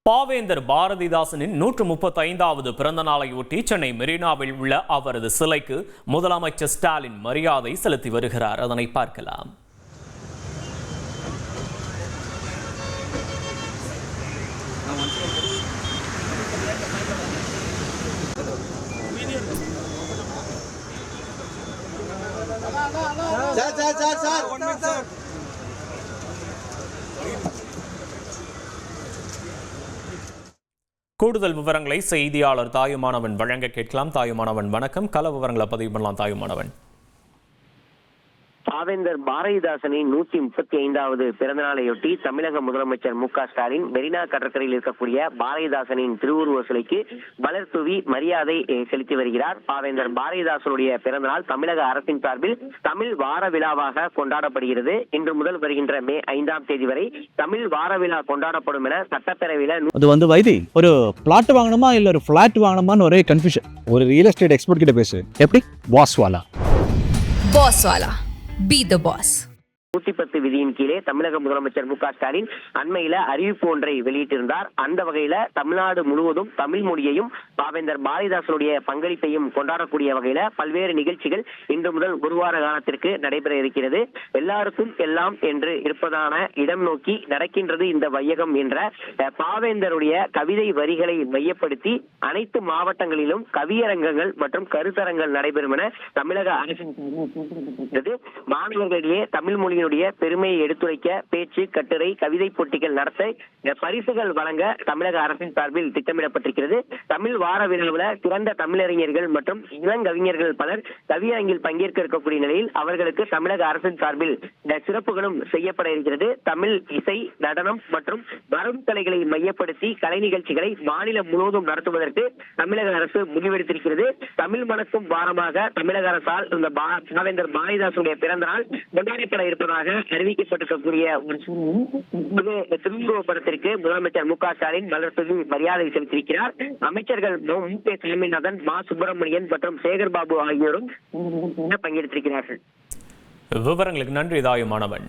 பாவேந்தர் பாரதிதாசனின் 135வது பிறந்த நாளையொட்டி சென்னை மெரினாவில் உள்ள அவரது சிலைக்கு முதலமைச்சர் ஸ்டாலின் மரியாதை செலுத்தி வருகிறார். அதனை பார்க்கலாம். கூடுதல் விவரங்களை செய்தியாளர் தாயுமானவன் வழங்க கேட்கலாம். தாயுமானவன் வணக்கம். கள விவரங்களை பதிவு பண்ணலாம். தாயுமானவன், பாவேந்தர் பாரதிதாசனின் 135வது பிறந்த நாளையொட்டி தமிழக முதலமைச்சர் மு.க.ஸ்டாலின் மெரினா கடற்கரையில் இருக்கக்கூடிய பாரதிதாசனின் திருவுருவ சிலைக்கு மலர் தூவி மரியாதை செலுத்தி வருகிறார். பாவேந்தர் பாரதிதாசனுடைய பிறந்த நாள் தமிழக அரசின் சார்பில் தமிழ் வார விழாவாக கொண்டாடப்படுகிறது. இன்று முதல் வருகின்ற மே 5ஆம் தேதி வரை தமிழ் வார விழா கொண்டாடப்படும் என சட்டப்பேரவையில் அது வைத்தி ஒரு பிளாட் வாங்கணுமா இல்ல ஒரு பிளாட் வாங்கணுமான்னு ஒரே கன்ஃபியூஷன். ஒரு ரியல் எஸ்டேட் எக்ஸ்பர்ட் கிட்ட பேசு. எப்படி? பாஸ்வாலா. Be the boss. 110 விதியின் கீழே தமிழக முதலமைச்சர் மு.க.ஸ்டாலின் அண்மையில அறிவிப்பு ஒன்றை வெளியிட்டிருந்தார். அந்த வகையில தமிழ்நாடு முழுவதும் தமிழ் மொழியையும் பாவேந்தர் பாரதிதாசனுடைய பங்களிப்பையும் கொண்டாடக்கூடிய வகையில பல்வேறு நிகழ்ச்சிகள் இன்று முதல் ஒரு வார காலத்திற்கு நடைபெற இருக்கிறது. எல்லாருக்கும் எல்லாம் என்று இருப்பதான இடம் நோக்கி நடக்கின்றது இந்த வையகம் என்ற பாவேந்தருடைய கவிதை வரிகளை மையப்படுத்தி அனைத்து மாவட்டங்களிலும் கவியரங்கங்கள் மற்றும் கருத்தரங்கள் நடைபெறும் என தமிழக அரசின் மாணவர்களிடையே தமிழ் மொழி பெருமையை எடுத்துரைக்க பேச்சு, கட்டுரை, கவிதை போட்டிகள் நடத்த பரிசுகள் வழங்க தமிழக அரசின் சார்பில் திட்டமிடப்பட்டிருக்கிறது. தமிழ் வார விழாவில் சிறந்த தமிழறிஞர்கள் மற்றும் இளங்கவிஞர்கள் பலர் கவியரங்கில் பங்கேற்க இருக்கக்கூடிய நிலையில் அவர்களுக்கு தமிழக அரசின் சார்பில் சிறப்புகளும் செய்யப்பட இருக்கிறது. தமிழ் இசை, நடனம் மற்றும் மரபு கலைகளை மையப்படுத்தி கலை நிகழ்ச்சிகளை மாநிலம் முழுவதும் நடத்துவதற்கு தமிழக அரசு முடிவெடுத்திருக்கிறது. தமிழ் மணக்கும் வாரமாக தமிழக அரசால் இந்த பாவேந்தர் பாரதிதாசனுடைய பிறந்த நாள் கொண்டாடப்பட இருப்பதாக அறிவிக்கப்பட்டிருக்கக்கூடிய திருவுருவப்படத்திற்கு முதலமைச்சர் மு.க.ஸ்டாலின் மலர் தூவி மரியாதை செலுத்தியிருக்கிறார். அமைச்சர்கள் மு.க. சாமிநாதன், மா. சுப்பிரமணியன் மற்றும் சேகர் பாபு ஆகியோரும் பங்கேற்றிருக்கிறார்கள். விவரங்களுக்கு நன்றி தாயுமானவன்.